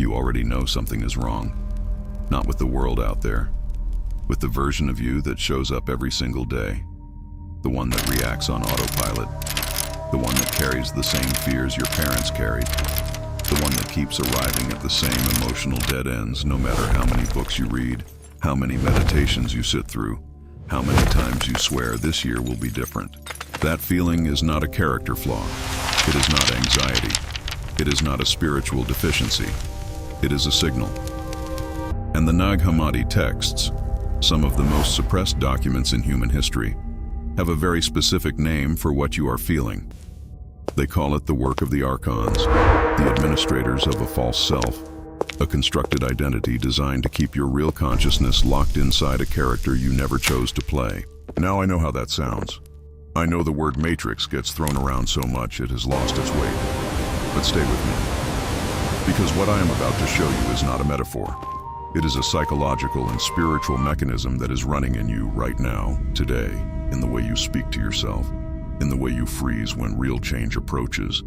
you already know something is wrong. Not with the world out there, with the version of you that shows up every single day. The one that reacts on autopilot. The one that carries the same fears your parents carried. The one that keeps arriving at the same emotional dead ends no matter how many books you read, how many meditations you sit through, how many times you swear this year will be different. That feeling is not a character flaw. It is not anxiety. It is not a spiritual deficiency. It is a signal. And the Nag Hammadi texts, some of the most suppressed documents in human history, have a very specific name for what you are feeling. They call it the work of the Archons, the administrators of a false self, a constructed identity designed to keep your real consciousness locked inside a character you never chose to play. Now I know how that sounds. I know the word matrix gets thrown around so much it has lost its weight. But stay with me, because what I am about to show you is not a metaphor. It is a psychological and spiritual mechanism that is running in you right now, today, in the way you speak to yourself, in the way you freeze when real change approaches,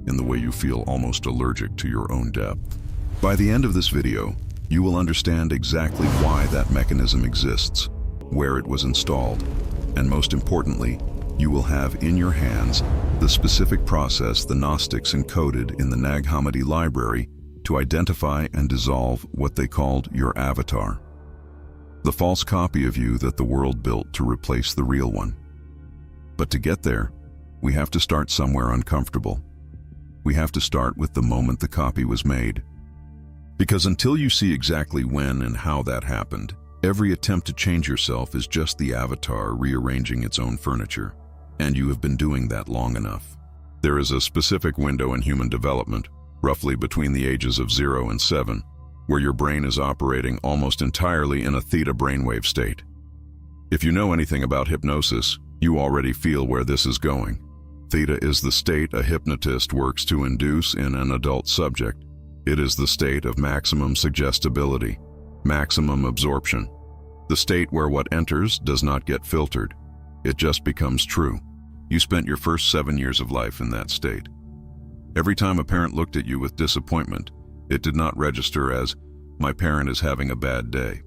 in the way you feel almost allergic to your own depth. By the end of this video, you will understand exactly why that mechanism exists, where it was installed, and most importantly, you will have in your hands the specific process the Gnostics encoded in the Nag Hammadi library to identify and dissolve what they called your avatar, the false copy of you that the world built to replace the real one. But to get there, we have to start somewhere uncomfortable. We have to start with the moment the copy was made. Because until you see exactly when and how that happened, every attempt to change yourself is just the avatar rearranging its own furniture. And you have been doing that long enough. There is a specific window in human development, roughly between the ages of 0 and 7, where your brain is operating almost entirely in a theta brainwave state. If you know anything about hypnosis, you already feel where this is going. Theta is the state a hypnotist works to induce in an adult subject. It is the state of maximum suggestibility, maximum absorption, the state where what enters does not get filtered. It just becomes true. You spent your first 7 years of life in that state. Every time a parent looked at you with disappointment, it did not register as, "My parent is having a bad day."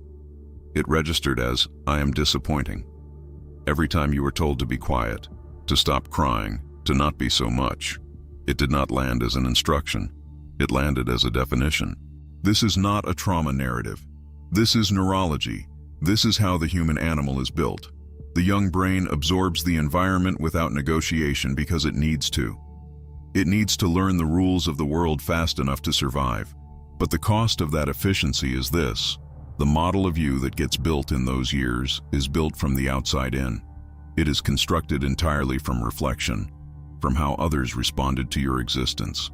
It registered as, "I am disappointing." Every time you were told to be quiet, to stop crying, to not be so much, it did not land as an instruction. It landed as a definition. This is not a trauma narrative. This is neurology. This is how the human animal is built. The young brain absorbs the environment without negotiation because it needs to. It needs to learn the rules of the world fast enough to survive. But the cost of that efficiency is this. The model of you that gets built in those years is built from the outside in. It is constructed entirely from reflection, from how others responded to your existence.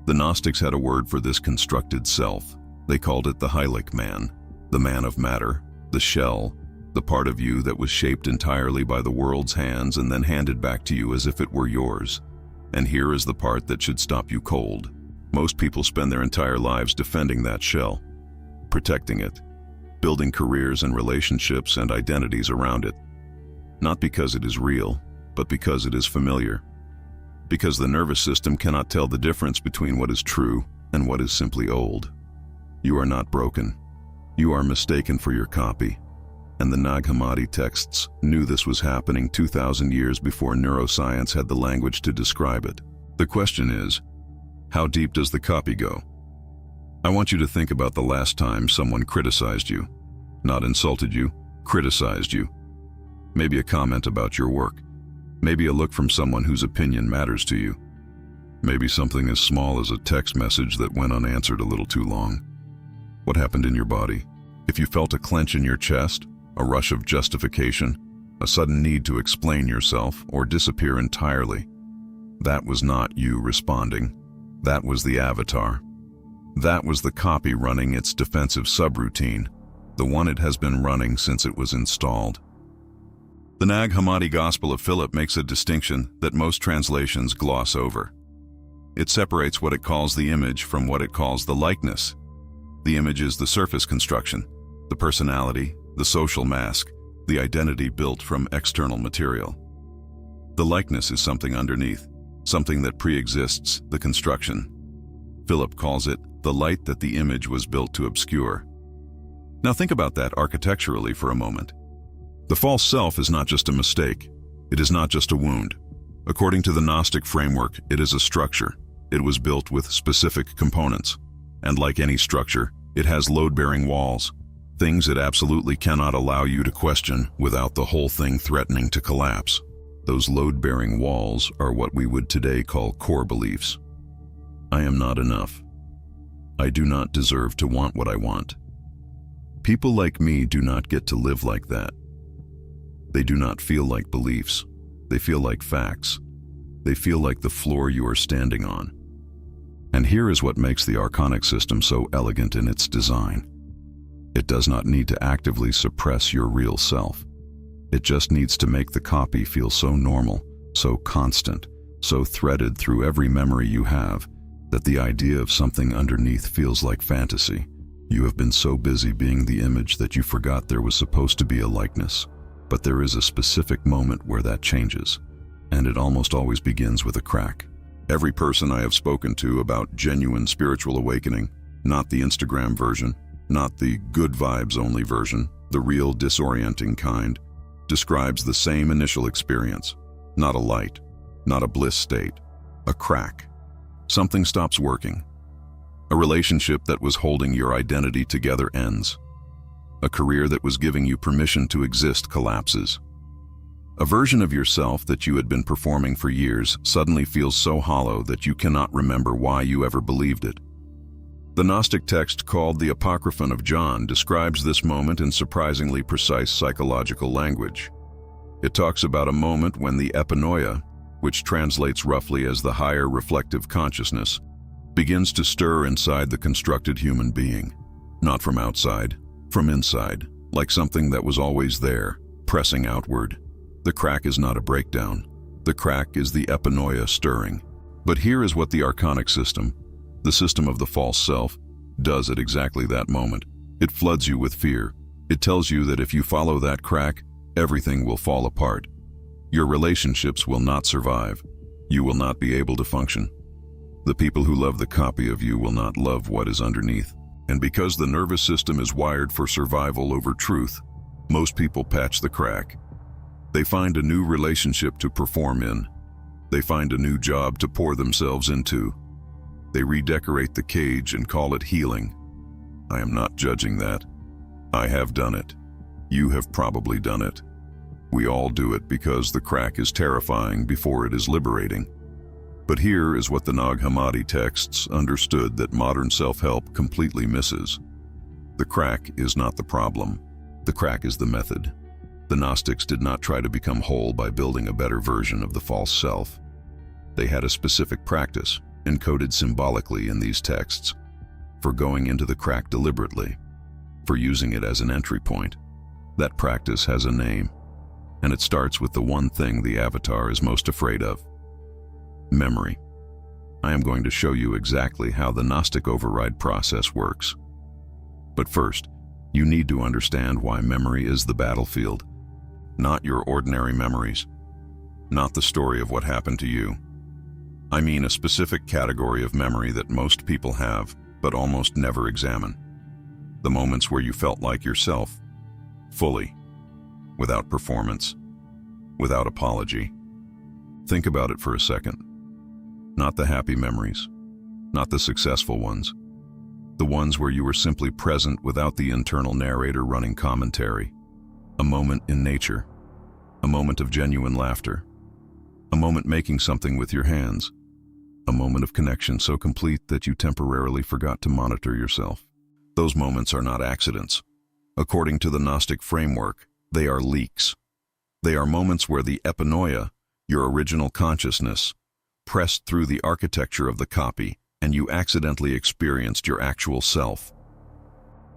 The Gnostics had a word for this constructed self. They called it the Hylic man, the man of matter, the shell, the part of you that was shaped entirely by the world's hands and then handed back to you as if it were yours. And here is the part that should stop you cold. Most people spend their entire lives defending that shell, protecting it, building careers and relationships and identities around it. Not because it is real, but because it is familiar. Because the nervous system cannot tell the difference between what is true and what is simply old. You are not broken. You are mistaken for your copy. And the Nag Hammadi texts knew this was happening 2,000 years before neuroscience had the language to describe it. The question is, how deep does the copy go? I want you to think about the last time someone criticized you. Not insulted you, criticized you. Maybe a comment about your work. Maybe a look from someone whose opinion matters to you. Maybe something as small as a text message that went unanswered a little too long. What happened in your body? If you felt a clench in your chest, a rush of justification, a sudden need to explain yourself or disappear entirely, that was not you responding. That was the avatar. That was the copy running its defensive subroutine, the one it has been running since it was installed. The Nag Hammadi Gospel of Philip makes a distinction that most translations gloss over. It separates what it calls the image from what it calls the likeness. The image is the surface construction, the personality, the social mask, the identity built from external material. The likeness is something underneath, something that pre-exists the construction. Philip calls it the light that the image was built to obscure. Now think about that architecturally for a moment. The false self is not just a mistake. It is not just a wound. According to the Gnostic framework, it is a structure. It was built with specific components. And like any structure, it has load-bearing walls, things it absolutely cannot allow you to question without the whole thing threatening to collapse. Those load-bearing walls are what we would today call core beliefs. I am not enough. I do not deserve to want what I want. People like me do not get to live like that. They do not feel like beliefs. They feel like facts. They feel like the floor you are standing on. And here is what makes the Archonic system so elegant in its design. It does not need to actively suppress your real self. It just needs to make the copy feel so normal, so constant, so threaded through every memory you have, that the idea of something underneath feels like fantasy. You have been so busy being the image that you forgot there was supposed to be a likeness. But there is a specific moment where that changes, and it almost always begins with a crack. Every person I have spoken to about genuine spiritual awakening, not the Instagram version, not the good vibes only version, the real disorienting kind, describes the same initial experience. Not a light, not a bliss state, a crack. Something stops working. A relationship that was holding your identity together ends. A career that was giving you permission to exist collapses. A version of yourself that you had been performing for years suddenly feels so hollow that you cannot remember why you ever believed it. The Gnostic text called the Apocryphon of John describes this moment in surprisingly precise psychological language. It talks about a moment when the epinoia, which translates roughly as the higher reflective consciousness, begins to stir inside the constructed human being. Not from outside, from inside, like something that was always there, pressing outward. The crack is not a breakdown. The crack is the epinoia stirring. But here is what the Archonic system, the system of the false self, does at exactly that moment. It floods you with fear. It tells you that if you follow that crack, everything will fall apart. Your relationships will not survive. You will not be able to function. The people who love the copy of you will not love what is underneath. And because the nervous system is wired for survival over truth, most people patch the crack. They find a new relationship to perform in. They find a new job to pour themselves into. They redecorate the cage and call it healing. I am not judging that. I have done it. You have probably done it. We all do it because the crack is terrifying before it is liberating. But here is what the Nag Hammadi texts understood that modern self-help completely misses. The crack is not the problem. The crack is the method. The Gnostics did not try to become whole by building a better version of the false self. They had a specific practice, encoded symbolically in these texts, for going into the crack deliberately, for using it as an entry point. That practice has a name, and it starts with the one thing the avatar is most afraid of: memory. I am going to show you exactly how the Gnostic override process works. But first, you need to understand why memory is the battlefield. Not your ordinary memories. Not the story of what happened to you. I mean a specific category of memory that most people have, but almost never examine. The moments where you felt like yourself, fully, without performance, without apology. Think about it for a second. Not the happy memories, not the successful ones. The ones where you were simply present without the internal narrator running commentary. A moment in nature, a moment of genuine laughter, a moment making something with your hands, a moment of connection so complete that you temporarily forgot to monitor yourself. Those moments are not accidents. According to the Gnostic framework, they are leaks. They are moments where the epinoia, your original consciousness, pressed through the architecture of the copy and you accidentally experienced your actual self.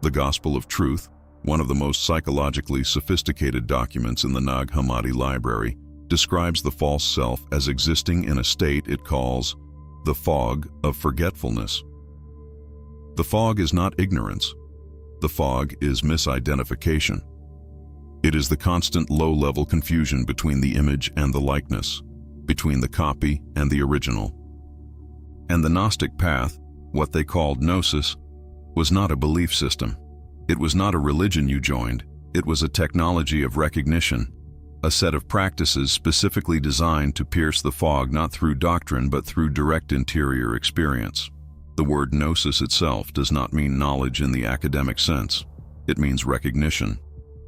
The Gospel of Truth, one of the most psychologically sophisticated documents in the Nag Hammadi library, describes the false self as existing in a state it calls the fog of forgetfulness. The fog is not ignorance. The fog is misidentification. It is the constant low-level confusion between the image and the likeness, between the copy and the original. And the Gnostic path, what they called Gnosis, was not a belief system. It was not a religion you joined. It was a technology of recognition, a set of practices specifically designed to pierce the fog not through doctrine but through direct interior experience. The word Gnosis itself does not mean knowledge in the academic sense. It means recognition.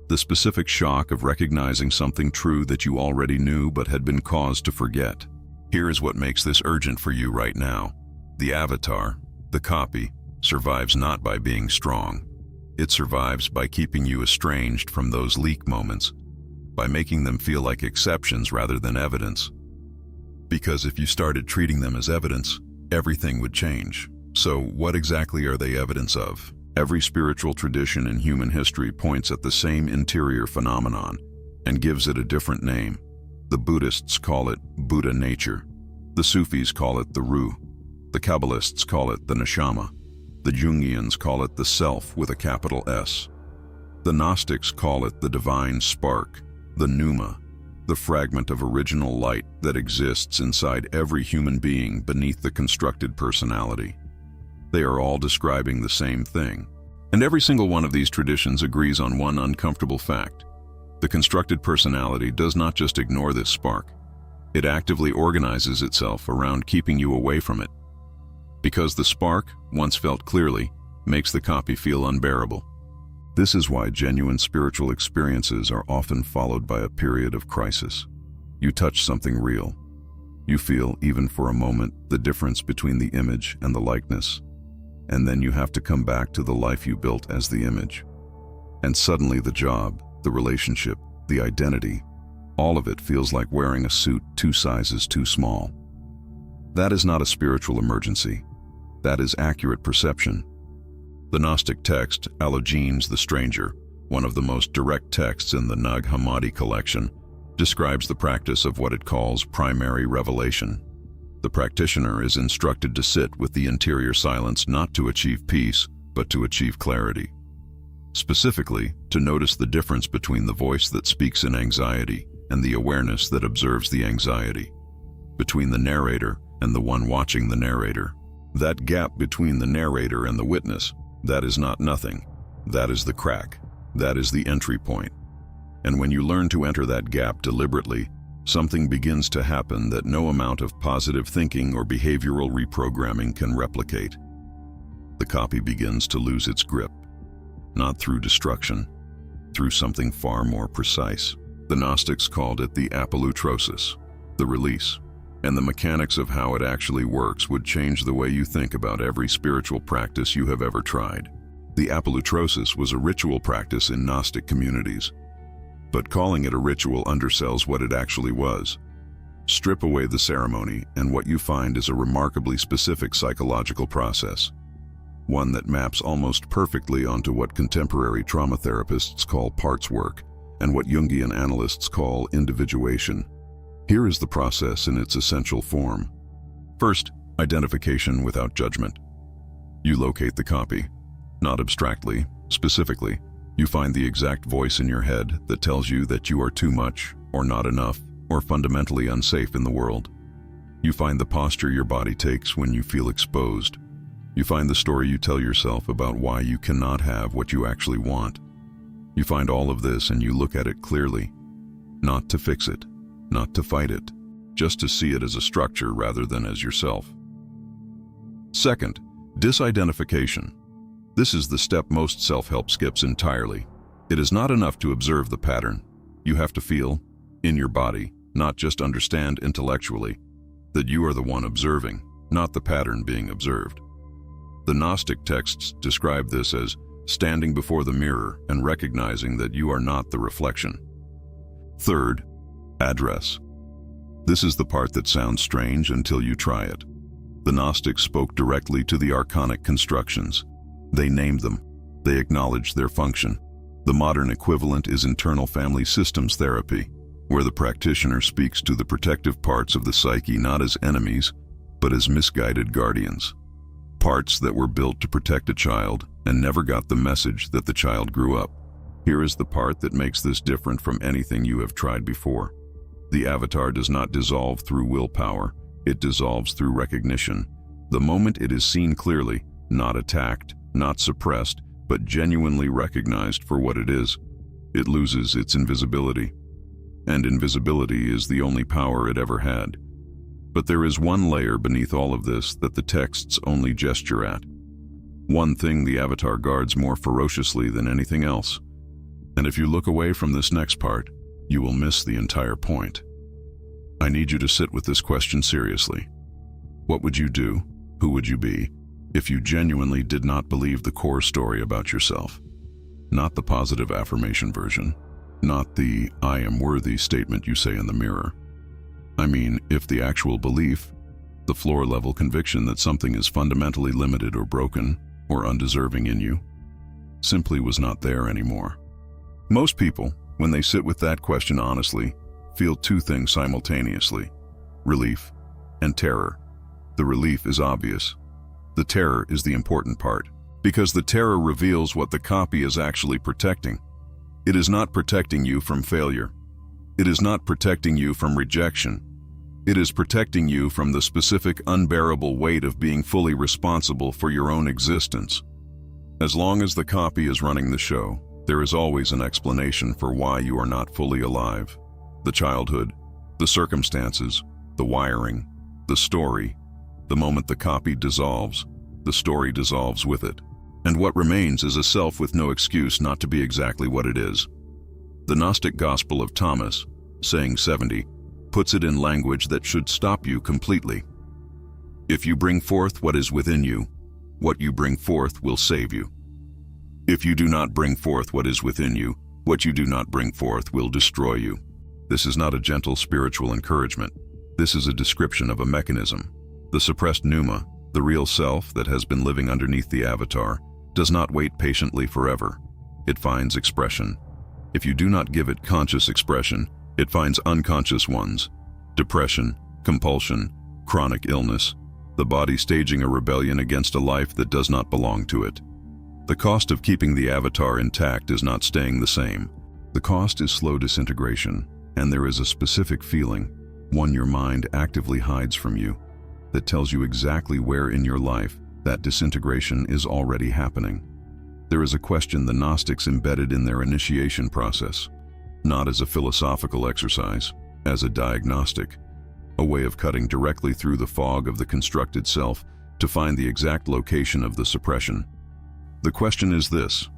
The specific shock of recognizing something true that you already knew but had been caused to forget. Here is what makes this urgent for you right now. The avatar, the copy, survives not by being strong. It survives by keeping you estranged from those leak moments, by making them feel like exceptions rather than evidence. Because if you started treating them as evidence, everything would change. So what exactly are they evidence of? Every spiritual tradition in human history points at the same interior phenomenon and gives it a different name. The Buddhists call it Buddha nature. The Sufis call it the Ruh. The Kabbalists call it the Neshama. The Jungians call it the Self with a capital S. The Gnostics call it the divine spark, the Pneuma, the fragment of original light that exists inside every human being beneath the constructed personality. They are all describing the same thing. And every single one of these traditions agrees on one uncomfortable fact. The constructed personality does not just ignore this spark. It actively organizes itself around keeping you away from it. Because the spark, once felt clearly, makes the copy feel unbearable. This is why genuine spiritual experiences are often followed by a period of crisis. You touch something real. You feel, even for a moment, the difference between the image and the likeness. And then you have to come back to the life you built as the image. And suddenly the job, the relationship, the identity, all of it feels like wearing a suit 2 sizes too small. That is not a spiritual emergency. That is accurate perception. The Gnostic text, Allogenes the Stranger, one of the most direct texts in the Nag Hammadi collection, describes the practice of what it calls primary revelation. The practitioner is instructed to sit with the interior silence not to achieve peace, but to achieve clarity. Specifically, to notice the difference between the voice that speaks in anxiety and the awareness that observes the anxiety, between the narrator and the one watching the narrator. That gap between the narrator and the witness, that is not nothing. That is the crack. That is the entry point. And when you learn to enter that gap deliberately, something begins to happen that no amount of positive thinking or behavioral reprogramming can replicate. The copy begins to lose its grip, not through destruction, through something far more precise. The Gnostics called it the Apolutrosis, the release. And the mechanics of how it actually works would change the way you think about every spiritual practice you have ever tried. The Apolutrosis was a ritual practice in Gnostic communities. But calling it a ritual undersells what it actually was. Strip away the ceremony, and what you find is a remarkably specific psychological process. One that maps almost perfectly onto what contemporary trauma therapists call parts work, and what Jungian analysts call individuation. Here is the process in its essential form. First, identification without judgment. You locate the copy. Not abstractly, specifically. You find the exact voice in your head that tells you that you are too much, or not enough, or fundamentally unsafe in the world. You find the posture your body takes when you feel exposed. You find the story you tell yourself about why you cannot have what you actually want. You find all of this and you look at it clearly. Not to fix it. Not to fight it, just to see it as a structure rather than as yourself. Second, disidentification. This is the step most self-help skips entirely. It is not enough to observe the pattern. You have to feel, in your body, not just understand intellectually, that you are the one observing, not the pattern being observed. The Gnostic texts describe this as standing before the mirror and recognizing that you are not the reflection. Third, address. This is the part that sounds strange until you try it. The Gnostics spoke directly to the Archonic constructions. They named them. They acknowledged their function. The modern equivalent is internal family systems therapy, where the practitioner speaks to the protective parts of the psyche not as enemies, but as misguided guardians. Parts that were built to protect a child and never got the message that the child grew up. Here is the part that makes this different from anything you have tried before. The avatar does not dissolve through willpower, it dissolves through recognition. The moment it is seen clearly, not attacked, not suppressed, but genuinely recognized for what it is, it loses its invisibility. And invisibility is the only power it ever had. But there is one layer beneath all of this that the texts only gesture at. One thing the Avatar guards more ferociously than anything else. And if you look away from this next part, you will miss the entire point. I need you to sit with this question seriously. What would you do? Who would you be if you genuinely did not believe the core story about yourself? Not the positive affirmation version, not the "I am worthy" statement you say in the mirror. I mean, if the actual belief, the floor-level conviction that something is fundamentally limited or broken or undeserving in you, simply was not there anymore. Most people, when they sit with that question honestly, feel two things simultaneously: relief and terror. The relief is obvious. The terror is the important part, because the terror reveals what the copy is actually protecting. It is not protecting you from failure. It is not protecting you from rejection. It is protecting you from the specific unbearable weight of being fully responsible for your own existence. As long as the copy is running the show, there is always an explanation for why you are not fully alive. The childhood, the circumstances, the wiring, the story. The moment the copy dissolves, the story dissolves with it. And what remains is a self with no excuse not to be exactly what it is. The Gnostic Gospel of Thomas, saying 70, puts it in language that should stop you completely. If you bring forth what is within you, what you bring forth will save you. If you do not bring forth what is within you, what you do not bring forth will destroy you. This is not a gentle spiritual encouragement. This is a description of a mechanism. The suppressed Pneuma, the real self that has been living underneath the Avatar, does not wait patiently forever. It finds expression. If you do not give it conscious expression, it finds unconscious ones. Depression, compulsion, chronic illness, the body staging a rebellion against a life that does not belong to it. The cost of keeping the Avatar intact is not staying the same. The cost is slow disintegration, and there is a specific feeling, one your mind actively hides from you, that tells you exactly where in your life that disintegration is already happening. There is a question the Gnostics embedded in their initiation process, not as a philosophical exercise, as a diagnostic, a way of cutting directly through the fog of the constructed self to find the exact location of the suppression. The question is this: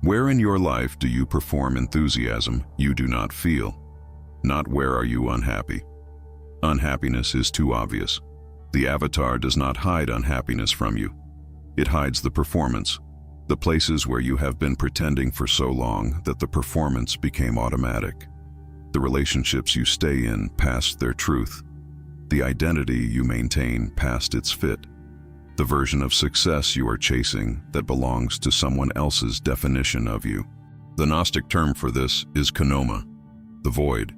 where in your life do you perform enthusiasm you do not feel? Not where are you unhappy. Unhappiness is too obvious. The Avatar does not hide unhappiness from you. It hides the performance, the places where you have been pretending for so long that the performance became automatic. The relationships you stay in past their truth. The identity you maintain past its fit. The version of success you are chasing that belongs to someone else's definition of you. The Gnostic term for this is Pneuma, the void.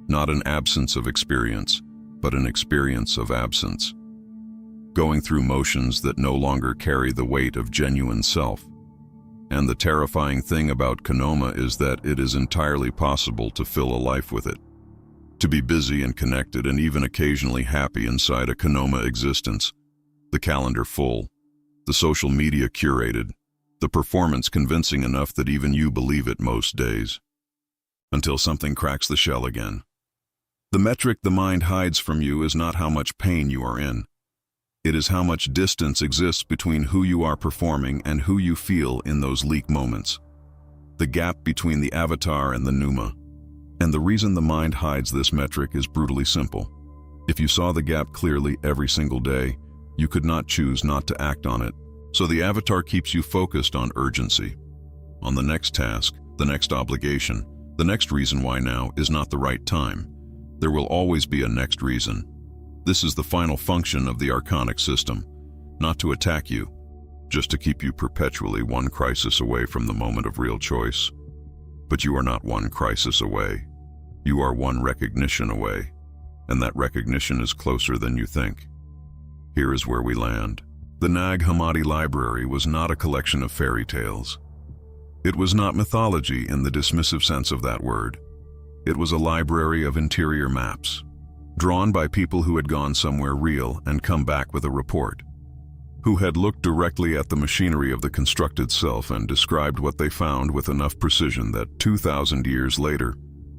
Not an absence of experience, but an experience of absence. Going through motions that no longer carry the weight of genuine self. And the terrifying thing about Pneuma is that it is entirely possible to fill a life with it. To be busy and connected and even occasionally happy inside a Pneuma existence. The calendar full, the social media curated, the performance convincing enough that even you believe it most days. Until something cracks the shell again. The metric the mind hides from you is not how much pain you are in. It is how much distance exists between who you are performing and who you feel in those leak moments. The gap between the Avatar and the Pneuma. And the reason the mind hides this metric is brutally simple. If you saw the gap clearly every single day, you could not choose not to act on it. So the Avatar keeps you focused on urgency, on the next task, the next obligation. The next reason why now is not the right time. There will always be a next reason. This is the final function of the Archonic system, not to attack you, just to keep you perpetually one crisis away from the moment of real choice. But you are not one crisis away. You are one recognition away, and that recognition is closer than you think. Here is where we land. The Nag Hammadi library was not a collection of fairy tales. It was not mythology in the dismissive sense of that word. It was a library of interior maps, drawn by people who had gone somewhere real and come back with a report, who had looked directly at the machinery of the constructed self and described what they found with enough precision that 2,000 years later,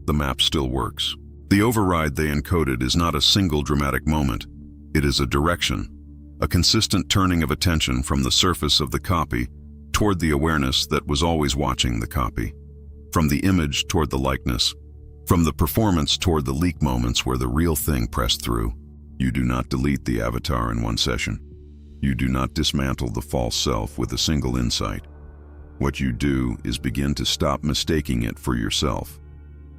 the map still works. The override they encoded is not a single dramatic moment. It is a direction, a consistent turning of attention from the surface of the copy toward the awareness that was always watching the copy, from the image toward the likeness, from the performance toward the leak moments where the real thing pressed through. You do not delete the avatar in one session. You do not dismantle the false self with a single insight. What you do is begin to stop mistaking it for yourself.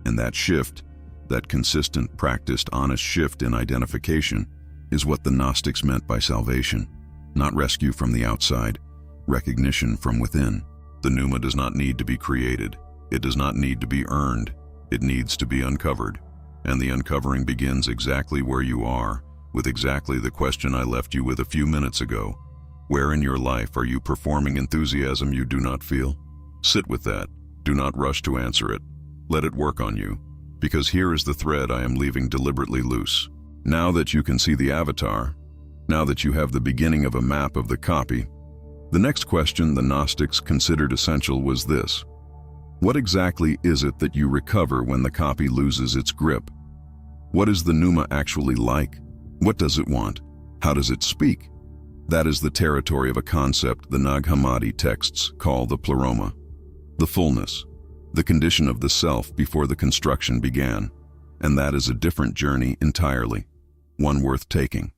And that shift, that consistent, practiced, honest shift in identification, is what the Gnostics meant by salvation. Not rescue from the outside, recognition from within. The Pneuma does not need to be created. It does not need to be earned. It needs to be uncovered. And the uncovering begins exactly where you are, with exactly the question I left you with a few minutes ago. Where in your life are you performing enthusiasm you do not feel? Sit with that. Do not rush to answer it. Let it work on you, because here is the thread I am leaving deliberately loose. Now that you can see the avatar, now that you have the beginning of a map of the copy, the next question the Gnostics considered essential was this: what exactly is it that you recover when the copy loses its grip? What is the Pneuma actually like? What does it want? How does it speak? That is the territory of a concept the Nag Hammadi texts call the Pleroma, the fullness, the condition of the self before the construction began. And that is a different journey entirely, one worth taking.